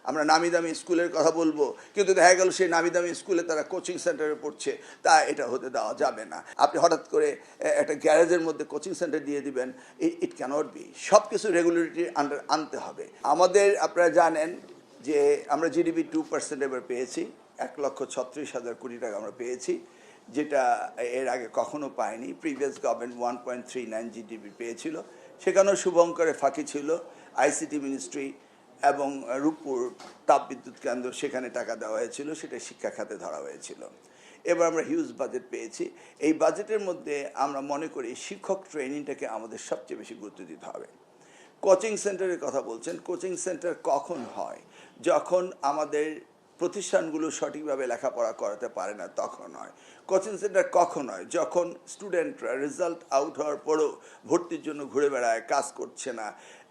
আমরা নামি দামি স্কুলের কথা বলবো, কিন্তু দেখা গেল সেই নামি দামি স্কুলে তারা কোচিং সেন্টারে পড়ছে, তা এটা হতে দেওয়া যাবে না। আপনি হঠাৎ করে একটা গ্যারেজের মধ্যে কোচিং সেন্টার দিয়ে দিবেন, ইট ক্যানট বি। সব কিছু রেগুলেটরি আন্ডার আনতে হবে। আমাদের আপনারা জানেন যে আমরা জিডিপি 2% এবার পেয়েছি, 1,36,000 কোটি টাকা আমরা পেয়েছি, যেটা এর আগে কখনো পায়নি। প্রিভিয়াস গভর্নমেন্ট 1.39 জিডিপি পেয়েছিল, সেখানেও শুভঙ্করের ফাঁকি ছিল। আইসিটি মিনিস্ট্রি এবং রূপপুর তাপবিদ্যুৎ কেন্দ্র, সেখানে টাকা দেওয়া হয়েছিল, সেটা শিক্ষা খাতে ধরা হয়েছিল। এবার আমরা হিউজ বাজেট পেয়েছি। এই বাজেটের মধ্যে আমরা মনে করি শিক্ষক ট্রেনিংটাকে আমাদের সবচেয়ে বেশি গুরুত্ব দিতে হবে। কোচিং সেন্টারের কথা বলছেন, কোচিং সেন্টার কখন হয়? যখন আমাদের প্রতিষ্ঠানগুলো সঠিকভাবে লেখাপড়া করাতে পারে না, তখন হয়। কোচিং সেন্টার কখন হয়? যখন স্টুডেন্টরা রেজাল্ট আউট হওয়ার পরেও ভর্তির জন্য ঘুরে বেড়ায়, কাজ করছে না,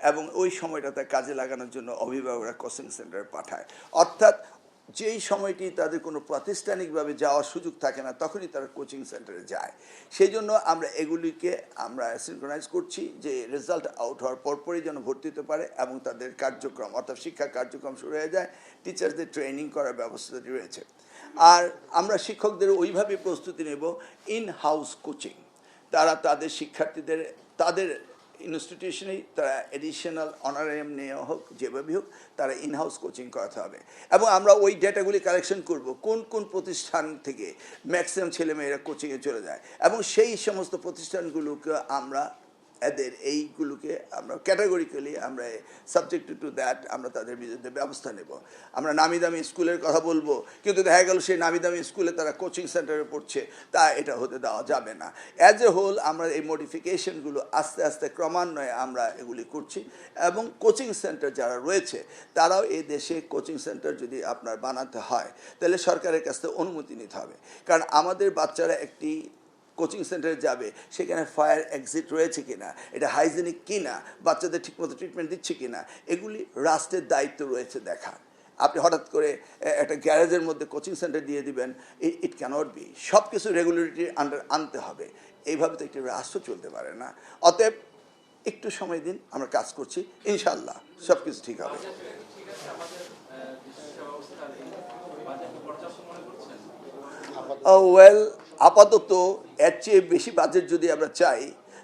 এবং ওই সময়টাতে কাজে লাগানোর জন্য অভিভাবকরা কোচিং সেন্টারে পাঠায়। অর্থাৎ যেই সময়টি তাদের কোনো প্রাতিষ্ঠানিকভাবে যাওয়ার সুযোগ থাকে না, তখনই তারা কোচিং সেন্টারে যায়। সেই জন্য আমরা এগুলিকে আমরা সিনক্রোনাইজ করছি যে রেজাল্ট আউট হওয়ার পরপরই যেন ভর্তি হতে পারে এবং তাদের কার্যক্রম অর্থাৎ শিক্ষা কার্যক্রম শুরু হয়ে যায়। টিচারদের ট্রেনিং করার ব্যবস্থাটি রয়েছে। আর আমরা শিক্ষকদের ওইভাবে প্রস্তুতি নেব, ইন হাউস কোচিং। তারা তাদের শিক্ষার্থীদের তাদের ইনস্টিটিউশনেই তারা এডিশনাল অনারিয়াম নেওয়া হোক, যেভাবে হোক তারা ইনহাউস কোচিং করাতে হবে। এবং আমরা ওই ডেটাগুলি কালেকশন করব, কোন কোন প্রতিষ্ঠান থেকে ম্যাক্সিমাম ছেলেমেয়েরা কোচিংয়ে চলে যায়, এবং সেই সমস্ত প্রতিষ্ঠানগুলোকে আমরা এদের এইগুলোকে আমরা ক্যাটাগরিক্যালি আমরা সাবজেক্ট টু দ্যাট আমরা তাদের বিরুদ্ধে ব্যবস্থা নেব। আমরা নামি দামি স্কুলের কথা বলবো, কিন্তু দেখা গেল সেই নামি দামি স্কুলে তারা কোচিং সেন্টারে পড়ছে, তা এটা হতে দেওয়া যাবে না। অ্যাজ এ হোল আমরা এই মডিফিকেশনগুলো আস্তে আস্তে ক্রমান্বয়ে আমরা এগুলি করছি। এবং কোচিং সেন্টার যারা রয়েছে তারাও এই দেশে কোচিং সেন্টার যদি আপনার বানাতে হয়, তাহলে সরকারের কাছ থেকে অনুমতি নিতে হবে। কারণ আমাদের বাচ্চারা একটি কোচিং সেন্টারে যাবে, সেখানে ফায়ার এক্সিট রয়েছে কিনা, এটা হাইজেনিক কিনা, বাচ্চাদের ঠিকমতো ট্রিটমেন্ট দিচ্ছে কিনা, এগুলি রাষ্ট্রের দায়িত্ব রয়েছে দেখা। আপনি হঠাৎ করে একটা গ্যারেজের মধ্যে কোচিং সেন্টার দিয়ে দিবেন, ইট ক্যানট বি। সব কিছু রেগুলেটরি আন্ডার আনতে হবে। এইভাবে তো একটি রাষ্ট্র চলতে পারে না। অতএব একটু সময় দিন, আমরা কাজ করছি, ইনশাল্লাহ সব কিছু ঠিক হবে। ওয়েল, আপাতত এর চেয়ে বেশি বাজেট যদি আমরা চাই,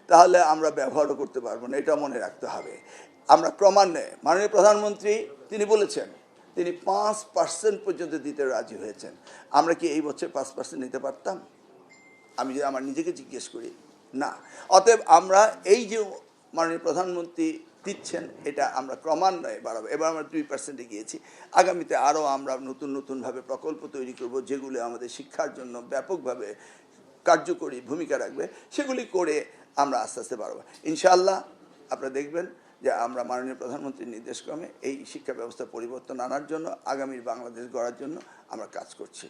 তাহলে আমরা ব্যবহারও করতে পারবো না, এটা মনে রাখতে হবে। আমরা ক্রমান্বয়ে, মাননীয় প্রধানমন্ত্রী তিনি বলেছেন তিনি 5% পর্যন্ত দিতে রাজি হয়েছেন। আমরা কি এই বছর 5% নিতে পারতাম? আমি যদি আমার নিজেকে জিজ্ঞেস করি, না। অতএব আমরা এই যে মাননীয় প্রধানমন্ত্রী দিচ্ছেন, এটা আমরা ক্রমান্বয়ে বাড়াবো। এবার আমরা 2%-এ গিয়েছি। আগামীতে আরও আমরা নতুনভাবে প্রকল্প তৈরি করব, যেগুলো আমাদের শিক্ষার জন্য ব্যাপকভাবে কার্যকরী ভূমিকা রাখবে। সেগুলি করে আমরা আস্তে আস্তে বাড়াবো ইনশাআল্লাহ। আপনারা দেখবেন যে আমরা মাননীয় প্রধানমন্ত্রীর নির্দেশক্রমে এই শিক্ষা ব্যবস্থা পরিবর্তন আনার জন্য, আগামীর বাংলাদেশ গড়ার জন্য আমরা কাজ করছি।